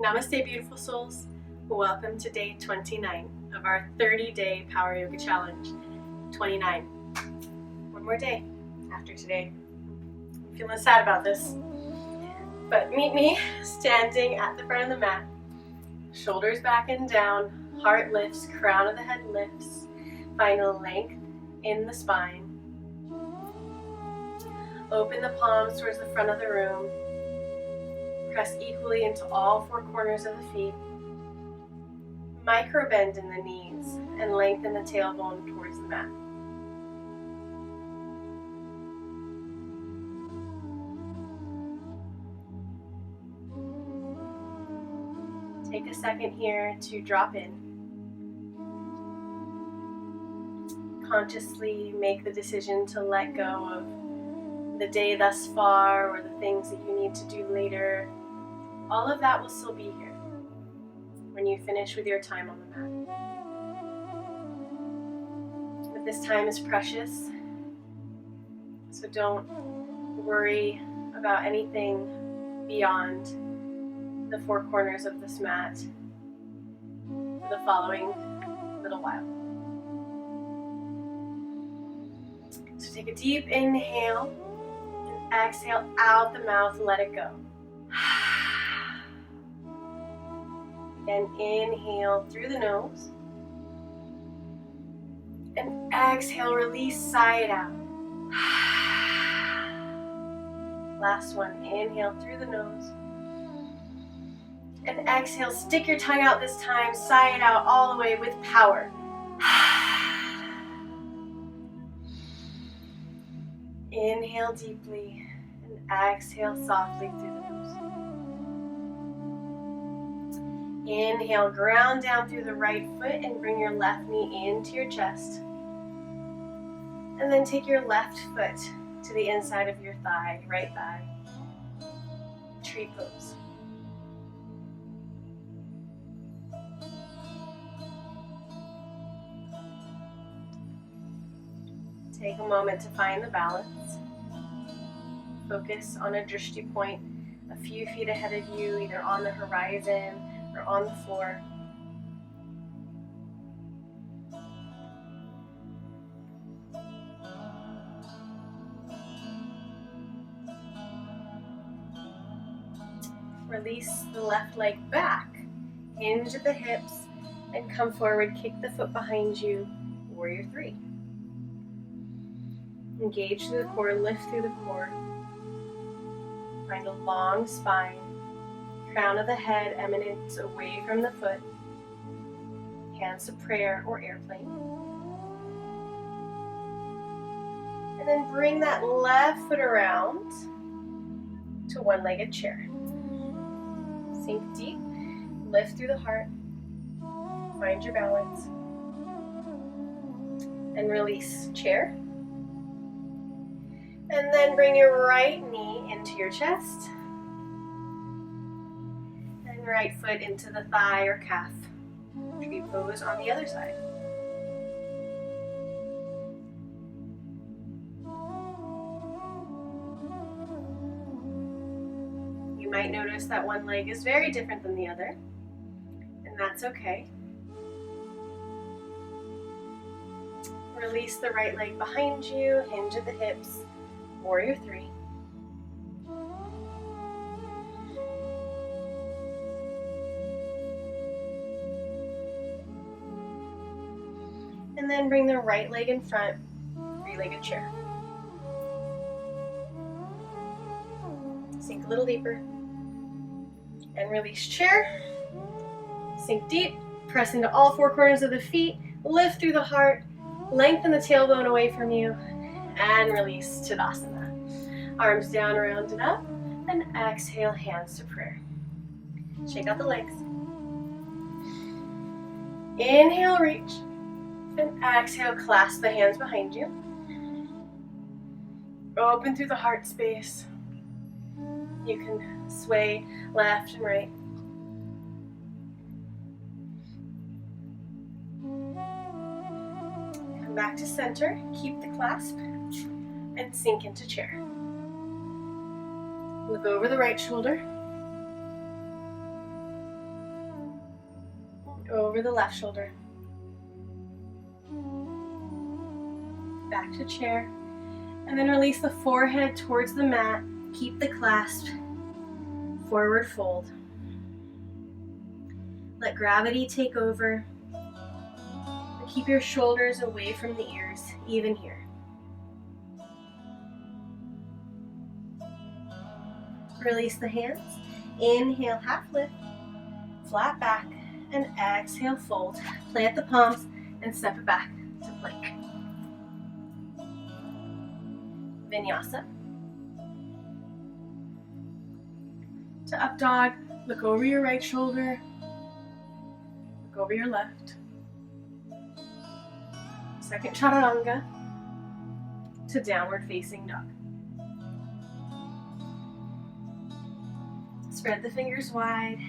Namaste, beautiful souls. Welcome to day 29 of our 30-day Power Yoga Challenge. 29. One more day after today. I'm feeling sad about this. But meet me standing at the front of the mat. Shoulders back and down, heart lifts, crown of the head lifts. Find a length in the spine. Open the palms towards the front of the room. Press equally into all four corners of the feet. Micro bend in the knees and lengthen the tailbone towards the mat. Take a second here to drop in. Consciously make the decision to let go of the day thus far or the things that you need to do later. All of that will still be here when you finish with your time on the mat. But this time is precious, so don't worry about anything beyond the four corners of this mat for the following little while. So take a deep inhale and exhale out the mouth, let it go. And inhale through the nose. And exhale, release, sigh it out. Last one, inhale through the nose. And exhale, stick your tongue out this time, sigh it out all the way with power. Inhale deeply and exhale softly through the nose. Inhale, ground down through the right foot and bring your left knee into your chest. And then take your left foot to the inside of your thigh, right thigh. Tree pose. Take a moment to find the balance. Focus on a drishti point a few feet ahead of you, either on the horizon or on the floor. Release the left leg back, hinge at the hips, and come forward, kick the foot behind you, warrior three. Engage through the core, lift through the core. Find a long spine. Crown of the head emanates away from the foot. Hands to prayer or airplane. And then bring that left foot around to one-legged chair. Sink deep, lift through the heart. Find your balance. And release, chair. And then bring your right knee into your chest. And right foot into the thigh or calf. Tree pose on the other side. You might notice that one leg is very different than the other, and that's okay. Release the right leg behind you, hinge at the hips. Warrior three. And then bring the right leg in front, three-legged chair. Sink a little deeper. And release, chair. Sink deep, press into all four corners of the feet, lift through the heart, lengthen the tailbone away from you, and release, Tadasana. Arms down, rounded up, and exhale, hands to prayer. Shake out the legs. Inhale, reach, and exhale, clasp the hands behind you. Open through the heart space. You can sway left and right. Come back to center, keep the clasp, and sink into chair. Look over the right shoulder. over the left shoulder. Back to chair. And then release the forehead towards the mat. Keep the clasp. Forward fold. Let gravity take over. Keep your shoulders away from the ears, even here. Release the hands. Inhale, half lift, flat back, and exhale, fold. Plant the palms and step it back to plank. Vinyasa. To up dog, look over your right shoulder, look over your left. Second chaturanga to downward facing dog. Spread the fingers wide.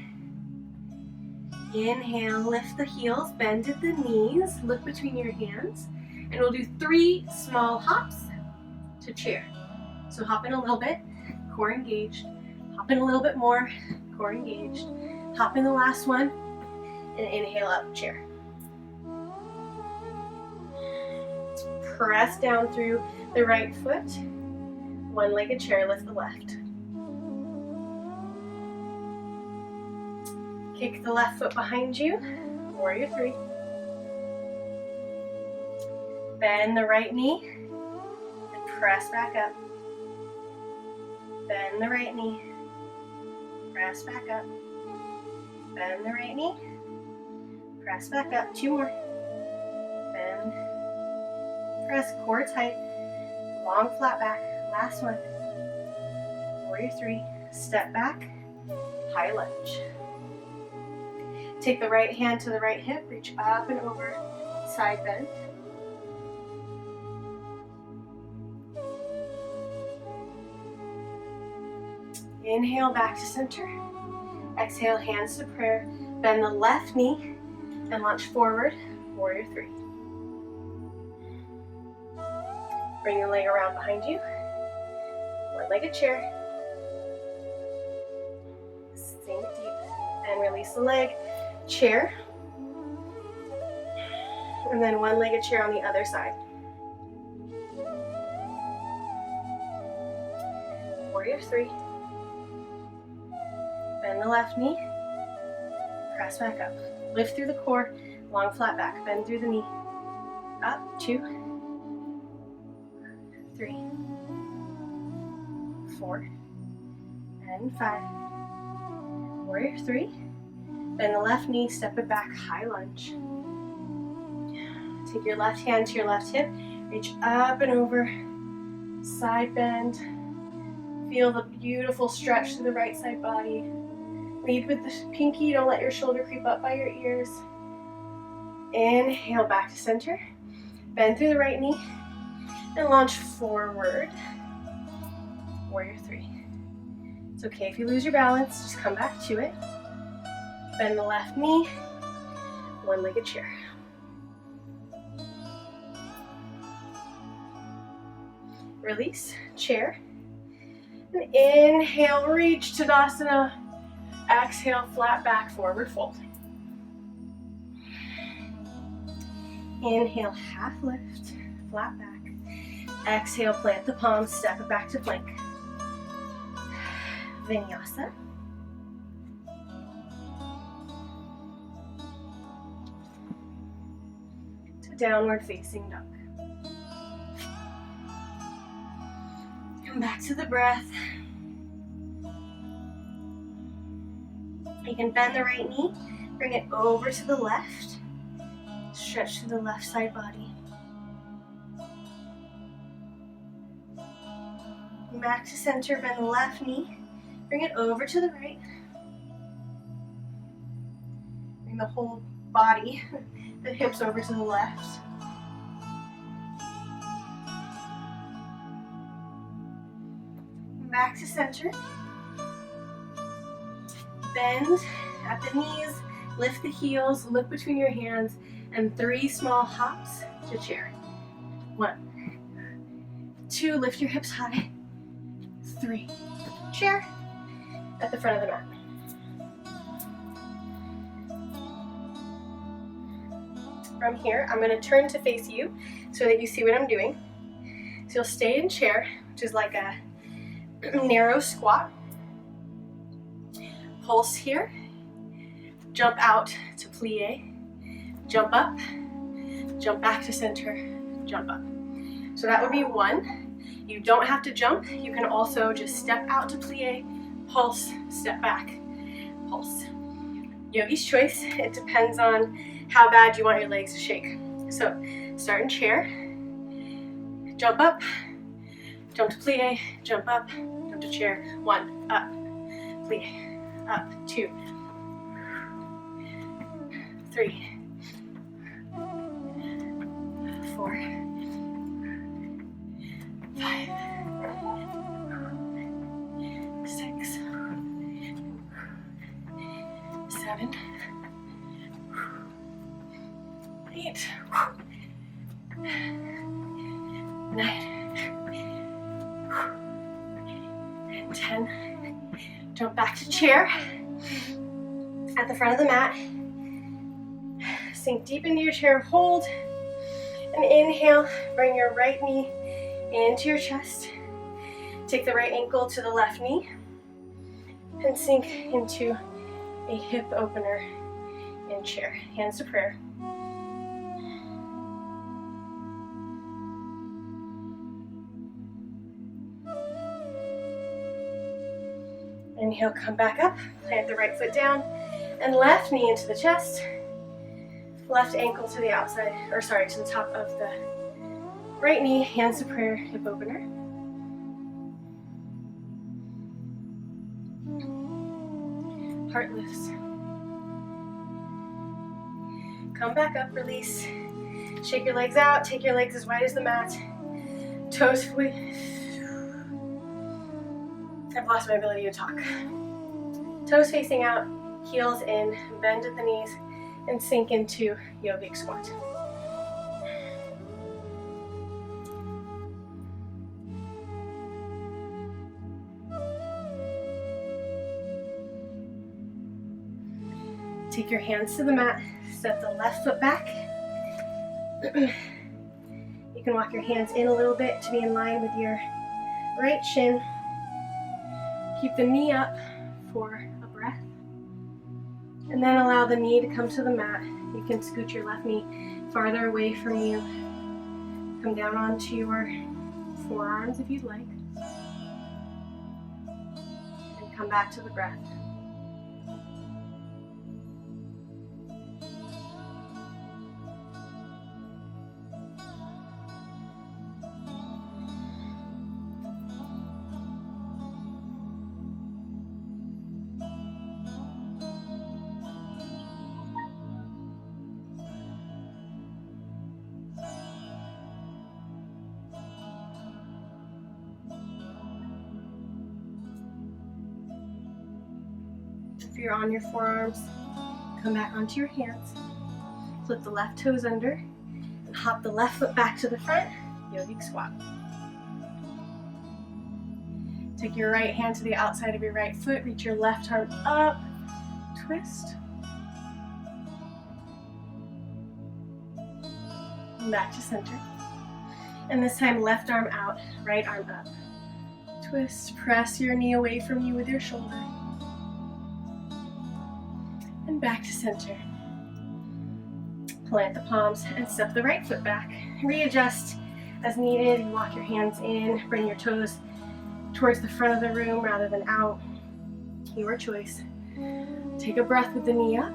Inhale, lift the heels, bend at the knees, look between your hands, and we'll do 3 small hops to chair. So hop in a little bit, core engaged. Hop in a little bit more, core engaged. Hop in the last one, and inhale up, chair. Press down through the right foot. One-legged chair, lift the left. Kick the left foot behind you, warrior 3. Bend the right knee and press back up. Bend the right knee, press back up. Bend the right knee, press back up. 2 more. Bend, press, core tight, long flat back. Last one. Warrior 3, step back, high lunge. Take the right hand to the right hip, reach up and over, side bend. Inhale, back to center. Exhale, hands to prayer. Bend the left knee and launch forward, warrior 3. Bring the leg around behind you. One-legged chair. Sink deep and release the leg. Chair, and then one-legged chair on the other side. Warrior 3. Bend the left knee, press back up. Lift through the core, long flat back. Bend through the knee. Up, 2, 3, 4, and 5. Warrior 3. Bend the left knee, step it back, high lunge. Take your left hand to your left hip, reach up and over, side bend. Feel the beautiful stretch to the right side body. Lead with the pinky, don't let your shoulder creep up by your ears. Inhale, back to center. Bend through the right knee and launch forward. Warrior 3. It's okay if you lose your balance, just come back to it. Bend the left knee, one-legged chair. Release, chair. And inhale, reach Tadasana. Exhale, flat back, forward fold. Inhale, half lift, flat back. Exhale, plant the palms, step it back to plank. Vinyasa. To downward facing dog. Come back to the breath. You can bend the right knee, bring it over to the left. Stretch to the left side body. Back to center, bend the left knee, bring it over to the right. Bring the whole body, the hips over to the left. Back to center. Bend at the knees, lift the heels, look between your hands, and 3 small hops to chair. 1, 2, lift your hips high. 3, chair at the front of the mat. from here, I'm going to turn to face you so that you see what I'm doing. So you'll stay in chair, which is like a narrow squat. Pulse here. Jump out to plie. Jump up. Jump back to center. Jump up. So that would be one. You don't have to jump. You can also just step out to plie, pulse, step back, pulse. Yogi's choice. It depends on how bad you want your legs to shake. So start in chair, jump up, jump to plie, jump up, jump to chair. 1, up, plie, up, 2, 3, 4, 5, 6, 7, 8, 9, and 10. Jump back to chair at the front of the mat. Sink deep into your chair, hold, and inhale. Bring your right knee into your chest. Take the right ankle to the left knee and sink into a hip opener in chair. Hands to prayer. Inhale, come back up, plant the right foot down, and left knee into the chest. Left ankle to the outside, to the top of the right knee, hands to prayer, hip opener. Heart lifts. Come back up, release. Shake your legs out, take your legs as wide as the mat. Toes, I've lost my ability to talk. Toes facing out, heels in, bend at the knees, and sink into yogic squat. Take your hands to the mat, step the left foot back. You can walk your hands in a little bit to be in line with your right shin. Keep the knee up for a breath. And then allow the knee to come to the mat. You can scoot your left knee farther away from you. Come down onto your forearms if you'd like. And come back to the breath. If you're on your forearms, come back onto your hands. Flip the left toes under and hop the left foot back to the front, yogic squat. Take your right hand to the outside of your right foot, reach your left arm up, twist. And back to center. And this time left arm out, right arm up. Twist, press your knee away from you with your shoulder. And back to center. Plant the palms and step the right foot back. Readjust as needed. You walk your hands in, bring your toes towards the front of the room rather than out. Your choice. Take a breath with the knee up.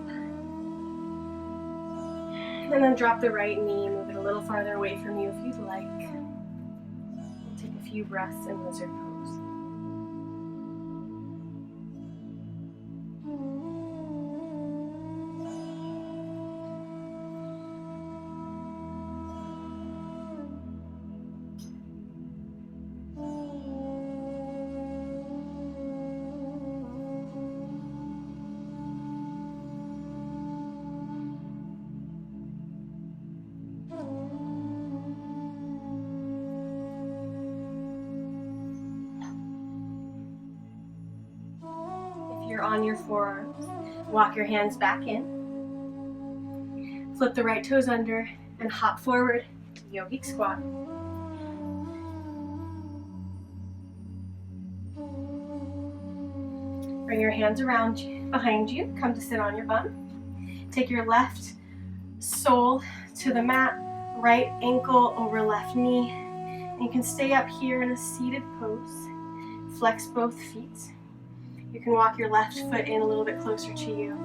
And then drop the right knee, move it a little farther away from you if you'd like. Take a few breaths in lizard pose. On your forearms, walk your hands back in. Flip the right toes under and hop forward to yogic squat. Bring your hands around you, behind you. Come to sit on your bum. Take your left sole to the mat, right ankle over left knee. And you can stay up here in a seated pose. Flex both feet. You can walk your left foot in a little bit closer to you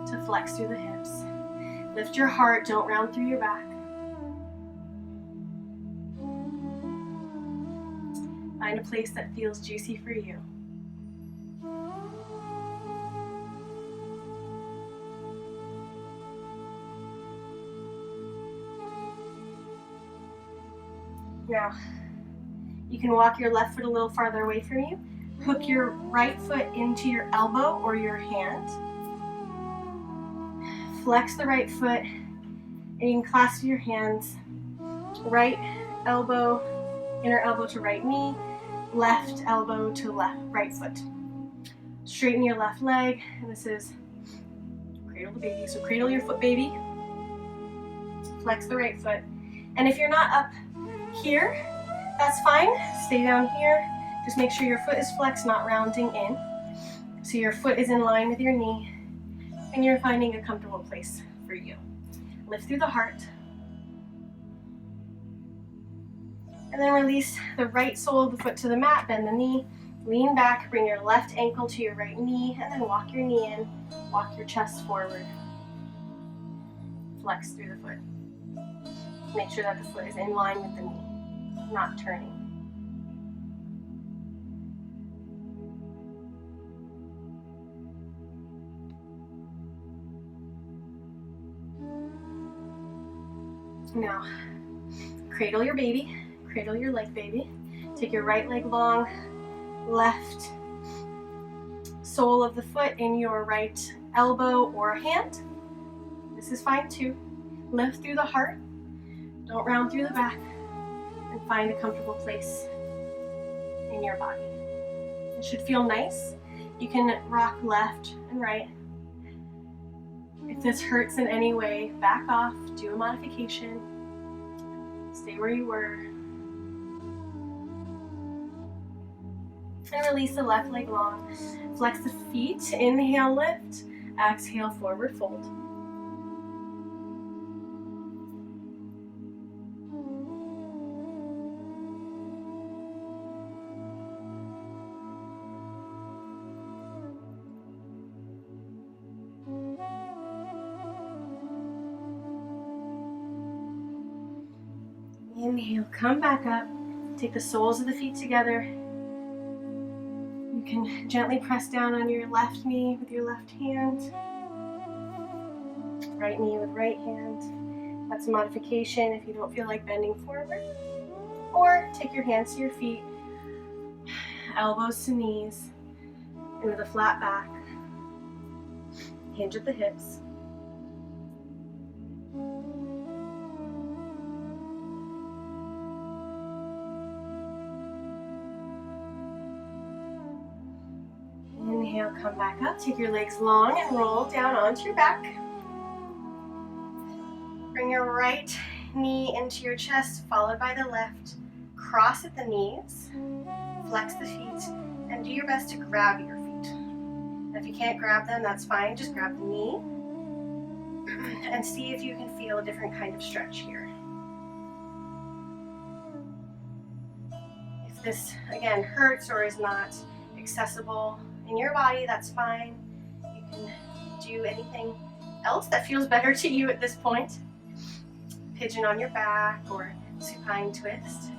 to flex through the hips. Lift your heart, don't round through your back. Find a place that feels juicy for you. Now, you can walk your left foot a little farther away from you. Hook your right foot into your elbow or your hand. Flex the right foot, and you can clasp your hands. Right elbow, inner elbow to right knee, left elbow to right foot. Straighten your left leg, and this is cradle the baby. So cradle your foot, baby. Flex the right foot. And if you're not up here, that's fine. Stay down here. Just make sure your foot is flexed, not rounding in. So your foot is in line with your knee, and you're finding a comfortable place for you. Lift through the heart. And then release the right sole of the foot to the mat, bend the knee, lean back, bring your left ankle to your right knee, and then walk your knee in, walk your chest forward. Flex through the foot. Make sure that the foot is in line with the knee, not turning. Now, cradle your baby, cradle your leg, baby. Take your right leg long, left sole of the foot in your right elbow or hand. This is fine too. Lift through the heart, don't round through the back, and find a comfortable place in your body. It should feel nice. You can rock left and right. If this hurts in any way, back off, do a modification, stay where you were. And release the left leg long. Flex the feet, inhale, lift, exhale, forward fold. Inhale, come back up. Take the soles of the feet together. You can gently press down on your left knee with your left hand. Right knee with right hand. That's a modification if you don't feel like bending forward. Or take your hands to your feet, elbows to knees, and with a flat back, hinge at the hips. Inhale, come back up. Take your legs long and roll down onto your back. Bring your right knee into your chest, followed by the left. Cross at the knees, flex the feet, and do your best to grab your feet. And if you can't grab them, that's fine. Just grab the knee and see if you can feel a different kind of stretch here. If this, again, hurts or is not accessible in your body, that's fine. You can do anything else that feels better to you at this point. Pigeon on your back or supine twist.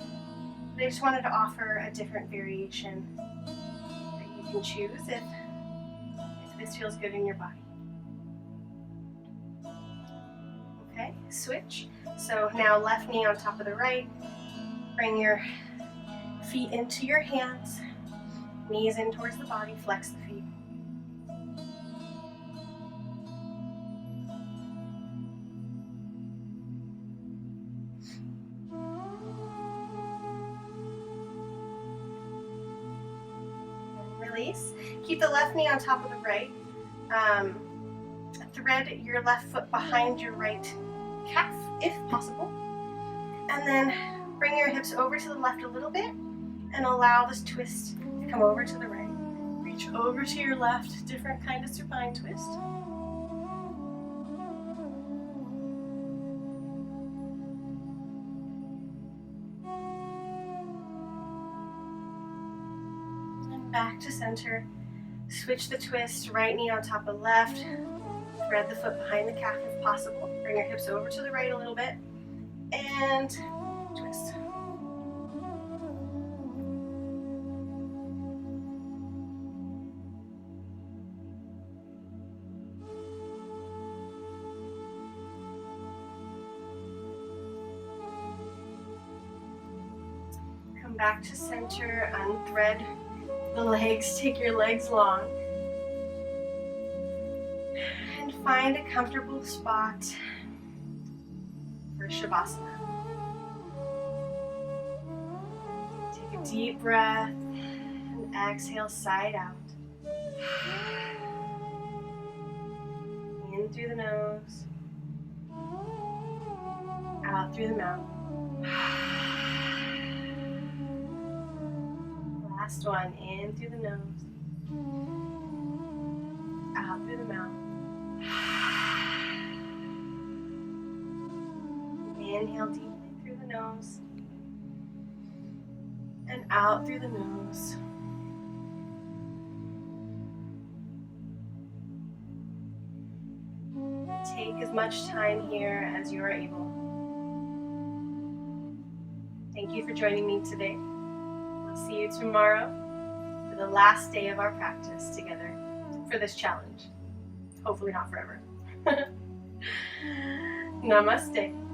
But I just wanted to offer a different variation that you can choose if this feels good in your body. Okay, switch. So now left knee on top of the right. Bring your feet into your hands. Knees in towards the body, flex the feet. And release. Keep the left knee on top of the right. thread your left foot behind your right calf, if possible. And then bring your hips over to the left a little bit and allow this twist to come over to the right. Reach over to your left, different kind of supine twist. And back to center. Switch the twist, right knee on top of left. Thread the foot behind the calf if possible. Bring your hips over to the right a little bit. And twist. Come back to center, unthread the legs, take your legs long. And find a comfortable spot for Shavasana. Take a deep breath and exhale side out. In through the nose, out through the mouth. Last one, in through the nose, out through the mouth. Inhale deeply through the nose and out through the nose. Take as much time here as you are able. Thank you for joining me today. I'll see you tomorrow for the last day of our practice together for this challenge. Hopefully not forever. Namaste.